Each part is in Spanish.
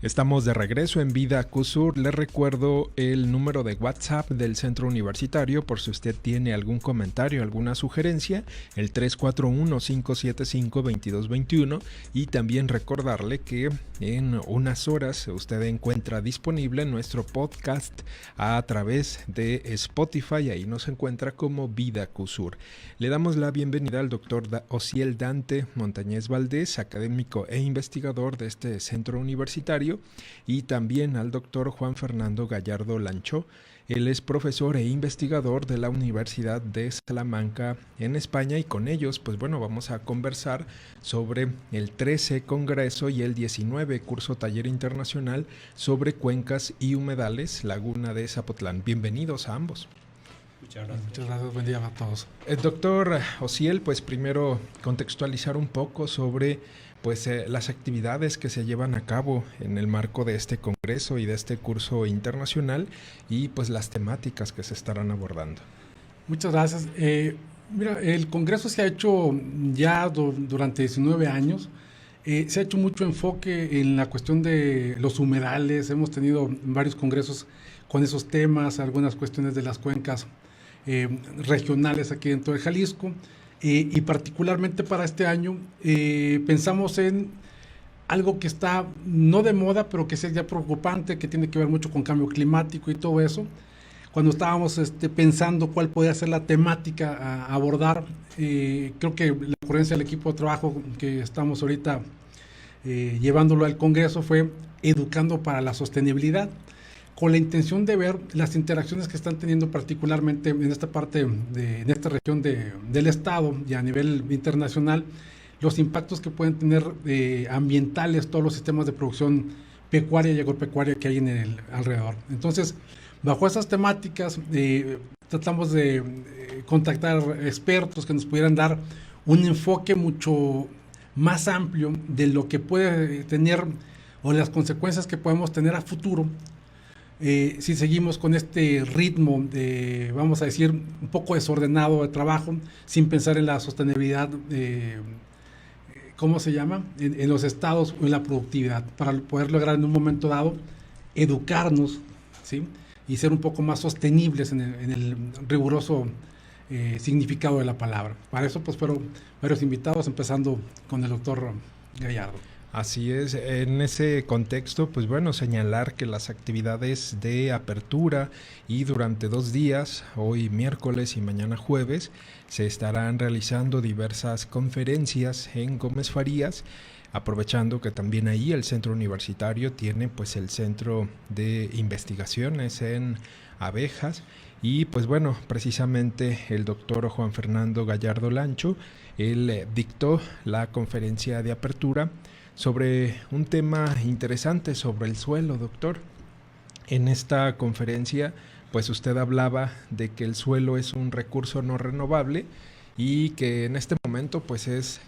Estamos de regreso en Vida QSUR. Les recuerdo el número de WhatsApp del Centro Universitario por si usted tiene algún comentario, alguna sugerencia, el 341-575-2221, y también recordarle que en unas horas usted encuentra disponible nuestro podcast a través de Spotify. Ahí nos encuentra como Vida QSUR. Le damos la bienvenida al doctor Osiel Dante Montañez Valdés, académico e investigador de este centro universitario, y también al doctor Juan Fernando Gallardo Lancho. Él es profesor e investigador de la Universidad de Salamanca en España, y con ellos pues bueno, vamos a conversar sobre el 13 Congreso y el 19 Curso Taller Internacional sobre Cuencas y Humedales, Laguna de Zapotlán. Bienvenidos a ambos. Muchas gracias. Muchas gracias, buen día a todos. Doctor Osiel, pues primero contextualizar un poco sobre las actividades que se llevan a cabo en el marco de este congreso y de este curso internacional, y pues las temáticas que se estarán abordando. Muchas gracias. Mira, el congreso se ha hecho ya durante 19 años. Se ha hecho mucho enfoque en la cuestión de los humedales. Hemos tenido varios congresos con esos temas, algunas cuestiones de las cuencas regionales aquí dentro de Jalisco. Y particularmente para este año pensamos en algo que está no de moda, pero que es ya preocupante, que tiene que ver mucho con cambio climático y todo eso. Cuando estábamos pensando cuál podía ser la temática a abordar, creo que la ocurrencia del equipo de trabajo que estamos ahorita llevándolo al Congreso fue Educando para la Sostenibilidad, con la intención de ver las interacciones que están teniendo particularmente en esta parte, en esta región del estado y a nivel internacional, los impactos que pueden tener ambientales todos los sistemas de producción pecuaria y agropecuaria que hay en el alrededor. Entonces, bajo esas temáticas, tratamos de contactar expertos que nos pudieran dar un enfoque mucho más amplio de lo que puede tener o las consecuencias que podemos tener a futuro si seguimos con este ritmo de, vamos a decir, un poco desordenado de trabajo, sin pensar en la sostenibilidad, ¿cómo se llama?, en los estados o en la productividad, para poder lograr en un momento dado educarnos, ¿sí?, y ser un poco más sostenibles en el riguroso significado de la palabra. Para eso pues fueron varios invitados, empezando con el doctor Gallardo. Así es, en ese contexto, pues bueno, señalar que las actividades de apertura y durante 2 días, hoy miércoles y mañana jueves, se estarán realizando diversas conferencias en Gómez Farías, aprovechando que también ahí el centro universitario tiene pues el centro de investigaciones en abejas. Y pues bueno, precisamente el doctor Juan Fernando Gallardo Lancho, él dictó la conferencia de apertura sobre un tema interesante sobre el suelo, doctor. En esta conferencia, pues usted hablaba de que el suelo es un recurso no renovable y que en este momento pues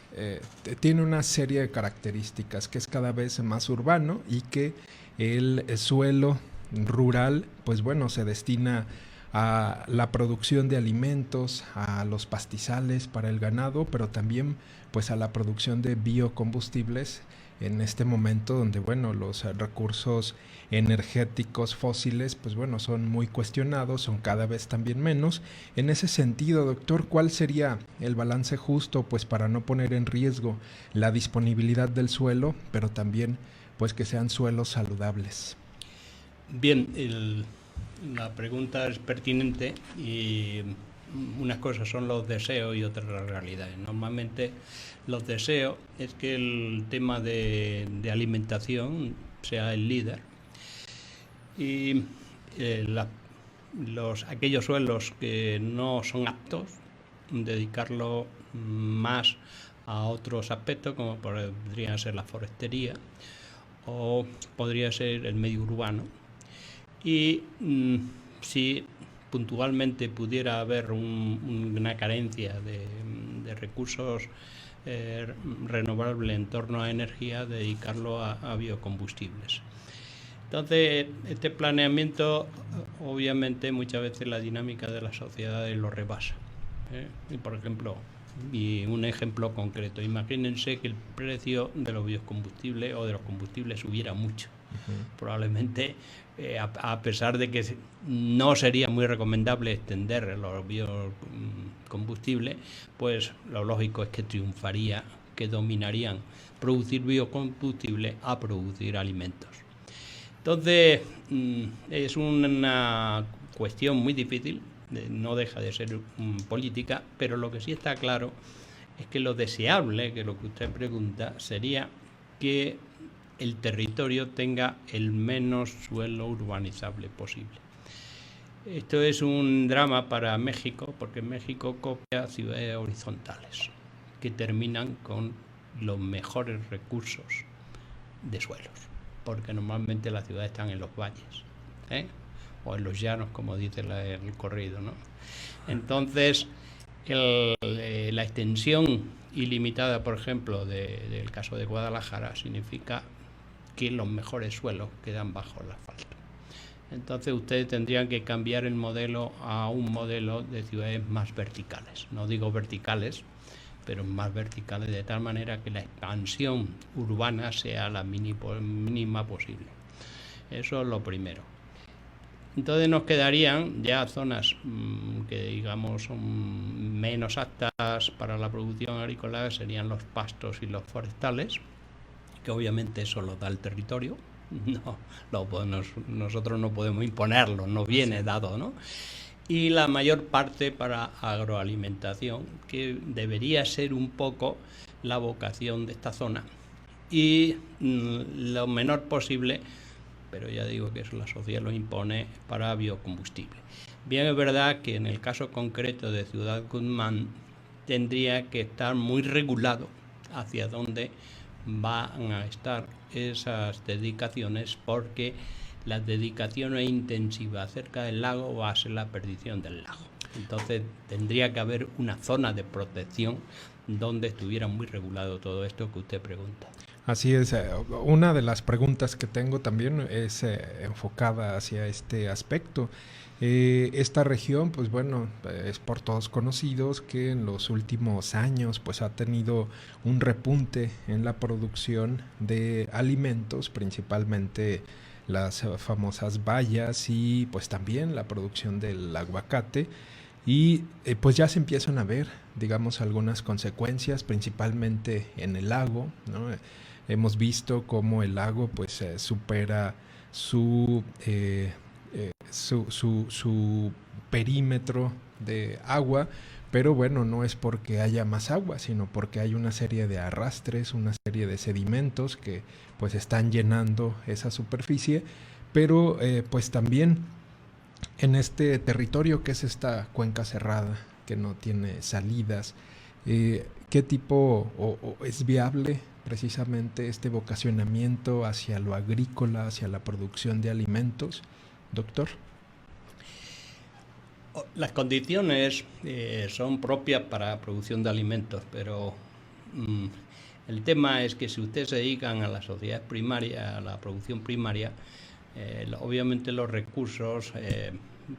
tiene una serie de características, que es cada vez más urbano y que el suelo rural pues bueno se destina a la producción de alimentos, a los pastizales para el ganado, pero también pues a la producción de biocombustibles en este momento donde bueno los recursos energéticos fósiles pues bueno son muy cuestionados, son cada vez también menos. En ese sentido, doctor, ¿cuál sería el balance justo pues para no poner en riesgo la disponibilidad del suelo, pero también pues que sean suelos saludables? Bien, la pregunta es pertinente y unas cosas son los deseos y otras las realidades. Normalmente los deseos es que el tema de alimentación sea el líder y aquellos suelos que no son aptos, dedicarlo más a otros aspectos como podría ser la forestería o podría ser el medio urbano. Y si puntualmente pudiera haber una carencia de recursos renovables en torno a energía, dedicarlo a biocombustibles. Entonces, este planeamiento, obviamente, muchas veces la dinámica de las sociedades lo rebasa. Y, por ejemplo, Y un ejemplo concreto, imagínense que el precio de los biocombustibles o de los combustibles subiera mucho. Probablemente, a pesar de que no sería muy recomendable extender los biocombustibles, pues lo lógico es que triunfaría, que dominarían producir biocombustible a producir alimentos. Entonces, es una cuestión muy difícil, no deja de ser política, pero lo que sí está claro es que lo deseable, que lo que usted pregunta, sería que el territorio tenga el menos suelo urbanizable posible. Esto es un drama para México, porque México copia ciudades horizontales que terminan con los mejores recursos de suelos, porque normalmente las ciudades están en los valles, o en los llanos, como dice el corrido, ¿no? Entonces, la extensión ilimitada, por ejemplo, del caso de Guadalajara, significa que los mejores suelos quedan bajo el asfalto. Entonces ustedes tendrían que cambiar el modelo a un modelo de ciudades más verticales. No digo verticales, pero más verticales, de tal manera que la expansión urbana sea la mínima posible. Eso es lo primero. Entonces nos quedarían ya zonas que digamos son menos aptas para la producción agrícola, serían los pastos y los forestales, que obviamente eso lo da el territorio. Nosotros no podemos imponerlo, nos viene dado, ¿no? Y la mayor parte para agroalimentación, que debería ser un poco la vocación de esta zona, y lo menor posible, pero ya digo que eso la sociedad lo impone, para biocombustible. Bien, es verdad que en el caso concreto de Ciudad Guzmán tendría que estar muy regulado hacia dónde van a estar esas dedicaciones, porque las dedicaciones intensivas cerca del lago va a ser la perdición del lago. Entonces tendría que haber una zona de protección donde estuviera muy regulado todo esto que usted pregunta. Así es. Una de las preguntas que tengo también es enfocada hacia este aspecto. Esta región, pues bueno, es por todos conocidos que en los últimos años pues ha tenido un repunte en la producción de alimentos, principalmente las famosas bayas y pues también la producción del aguacate. Y pues ya se empiezan a ver, digamos, algunas consecuencias, principalmente en el lago, ¿no? Hemos visto cómo el lago pues supera su perímetro de agua, pero bueno, no es porque haya más agua, sino porque hay una serie de arrastres, una serie de sedimentos que pues están llenando esa superficie, pero pues también en este territorio que es esta cuenca cerrada, que no tiene salidas, ¿qué tipo o es viable precisamente este vocacionamiento hacia lo agrícola, hacia la producción de alimentos, doctor? Las condiciones son propias para la producción de alimentos, pero el tema es que si ustedes se dedican a la sociedad primaria, a la producción primaria, obviamente los recursos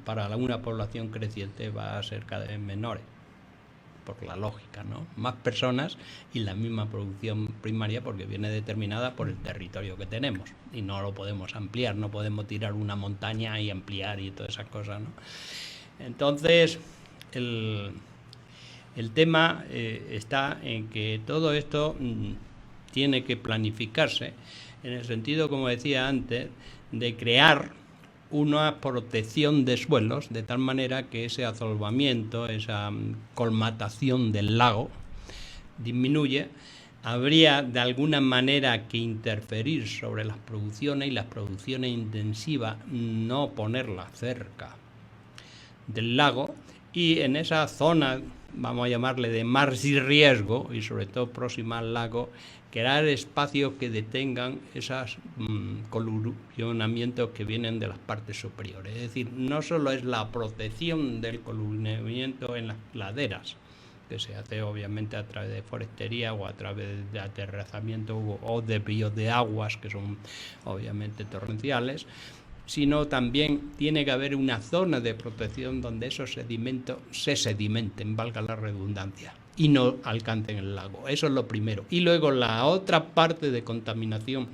para una población creciente va a ser cada vez menores, por la lógica, ¿no? Más personas y la misma producción primaria, porque viene determinada por el territorio que tenemos y no lo podemos ampliar, no podemos tirar una montaña y ampliar y todas esas cosas, ¿no? Entonces, el tema está en que todo esto tiene que planificarse en el sentido, como decía antes, de crear una protección de suelos, de tal manera que ese azolvamiento, esa colmatación del lago disminuye. Habría de alguna manera que interferir sobre las producciones, y las producciones intensivas no ponerlas cerca del lago, y en esa zona, vamos a llamarle de mar y riesgo, y sobre todo próxima al lago, crear espacios que detengan esos colusionamientos que vienen de las partes superiores. Es decir, no solo es la protección del colusionamiento en las laderas, que se hace obviamente a través de forestería o a través de aterrazamiento o desvíos de aguas que son obviamente torrenciales, sino también tiene que haber una zona de protección donde esos sedimentos se sedimenten, valga la redundancia. y no alcancen el lago. Eso es lo primero. Y luego la otra parte de contaminación,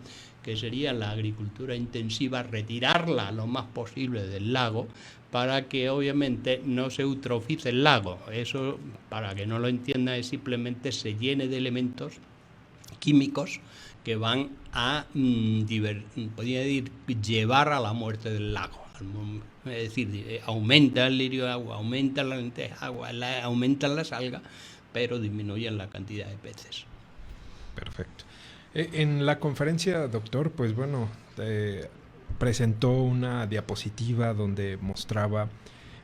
que sería la agricultura intensiva, retirarla lo más posible del lago para que obviamente no se eutrofice el lago. Eso, para que no lo entienda, es simplemente se llene de elementos químicos que van a llevar a la muerte del lago. Es decir, aumenta el lirio de agua, aumenta la lenteja de agua, aumentan las algas, pero disminuyen la cantidad de peces. Perfecto. En la conferencia, doctor, pues bueno, presentó una diapositiva donde mostraba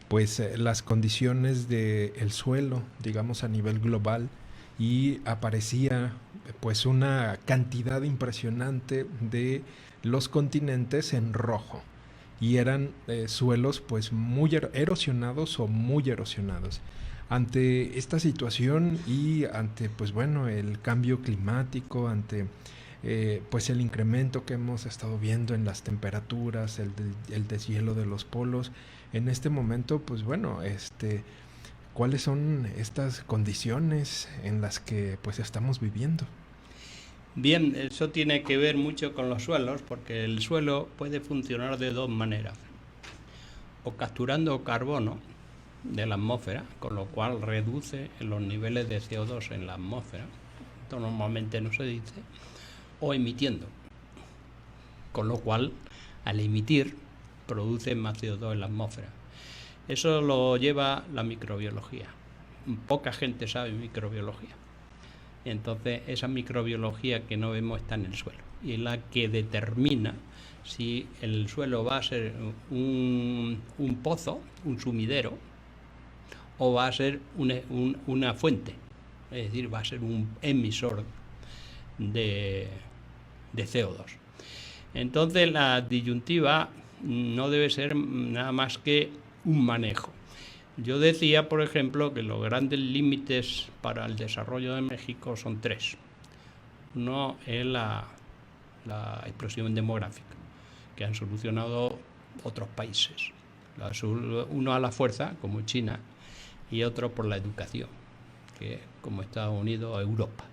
pues las condiciones del suelo, digamos a nivel global, y aparecía pues una cantidad impresionante de los continentes en rojo, y eran suelos pues muy erosionados o muy erosionados. Ante esta situación y ante pues bueno el cambio climático, ante pues el incremento que hemos estado viendo en las temperaturas, el deshielo de los polos, en este momento pues bueno, ¿cuáles son estas condiciones en las que pues estamos viviendo? Bien, eso tiene que ver mucho con los suelos, porque el suelo puede funcionar de dos maneras: o capturando carbono de la atmósfera, con lo cual reduce los niveles de CO2 en la atmósfera, esto normalmente no se dice, o emitiendo, con lo cual al emitir produce más CO2 en la atmósfera. Eso lo lleva la microbiología. Poca gente sabe microbiología. Entonces esa microbiología que no vemos está en el suelo, y es la que determina si el suelo va a ser un pozo, un sumidero, o va a ser una fuente, es decir, va a ser un emisor de CO2. Entonces la disyuntiva no debe ser nada más que un manejo. Yo decía, por ejemplo, que los grandes límites para el desarrollo de México son tres. Uno es la explosión demográfica, que han solucionado otros países. Uno a la fuerza, como China, y otro por la educación, que como Estados Unidos o Europa,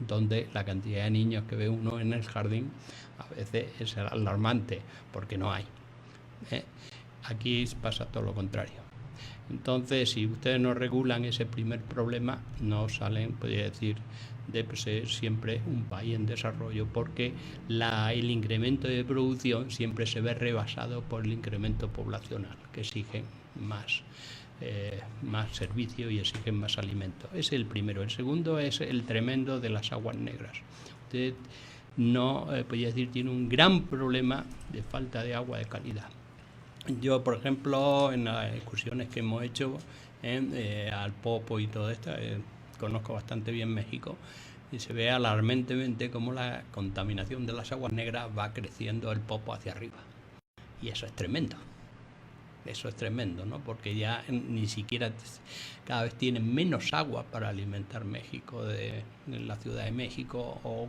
donde la cantidad de niños que ve uno en el jardín a veces es alarmante, porque no hay. Aquí pasa todo lo contrario. Entonces, si ustedes no regulan ese primer problema, no salen, podría decir, de ser siempre un país en desarrollo, porque el incremento de producción siempre se ve rebasado por el incremento poblacional, que exigen más servicio y exigen más alimento. Ese es el primero. El segundo es el tremendo de las aguas negras. Usted podría decir, tiene un gran problema de falta de agua de calidad. Yo, por ejemplo, en las excursiones que hemos hecho al Popo y todo esto, conozco bastante bien México, y se ve alarmantemente cómo la contaminación de las aguas negras va creciendo el Popo hacia arriba. Y eso es tremendo. Eso es tremendo, ¿no? Porque ya ni siquiera cada vez tienen menos agua para alimentar México, de la Ciudad de México o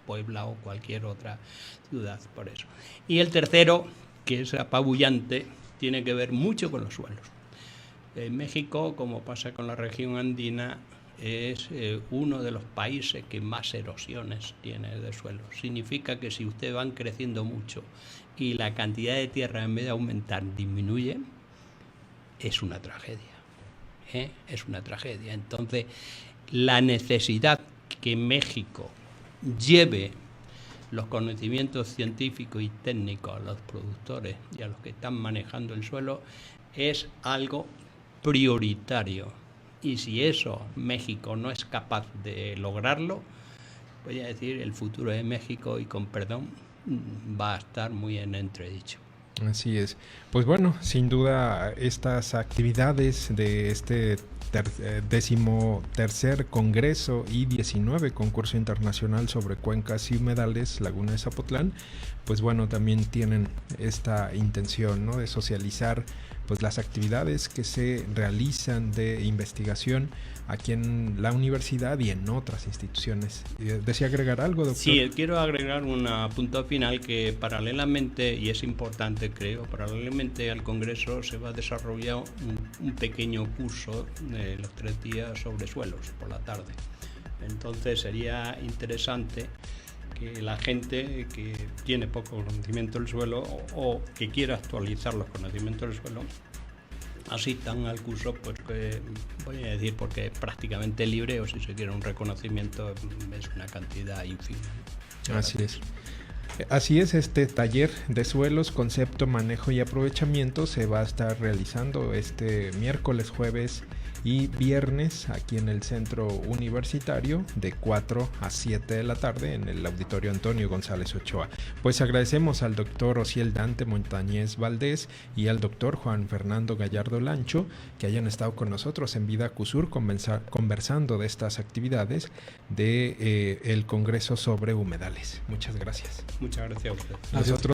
Puebla o cualquier otra ciudad, por eso. Y el tercero, que es apabullante, tiene que ver mucho con los suelos. México, como pasa con la región andina, es uno de los países que más erosiones tiene de suelo. Significa que si ustedes van creciendo mucho y la cantidad de tierra, en vez de aumentar, disminuye, es una tragedia. Es una tragedia. Entonces, la necesidad que México lleve los conocimientos científicos y técnicos a los productores y a los que están manejando el suelo es algo prioritario. Y si eso México no es capaz de lograrlo, voy a decir, el futuro de México, y con perdón, va a estar muy en entredicho. Así es. Pues bueno, sin duda estas actividades de este 13º Congreso y 19 Concurso Internacional sobre Cuencas y Humedales Laguna de Zapotlán, pues bueno, también tienen esta intención, ¿no?, de socializar pues las actividades que se realizan de investigación aquí en la universidad y en otras instituciones. ¿Desea agregar algo, doctor? Sí, quiero agregar un punto final, que paralelamente, y es importante creo, paralelamente al Congreso se va a desarrollar un un pequeño curso de los 3 días sobre suelos por la tarde. Entonces sería interesante que la gente que tiene poco conocimiento del suelo o que quiera actualizar los conocimientos del suelo asistan al curso, pues que voy a decir porque es prácticamente libre, o si se quiere un reconocimiento es una cantidad ínfima. Así es. Así es, este taller de suelos, concepto, manejo y aprovechamiento se va a estar realizando este miércoles, jueves y viernes aquí en el centro universitario de 4 a 7 de la tarde en el auditorio Antonio González Ochoa. Pues agradecemos al doctor Osiel Dante Montañez Valdés y al doctor Juan Fernando Gallardo Lancho que hayan estado con nosotros en Vida CUSUR conversando de estas actividades de el Congreso sobre Humedales. Muchas gracias. Muchas gracias a usted. Nosotros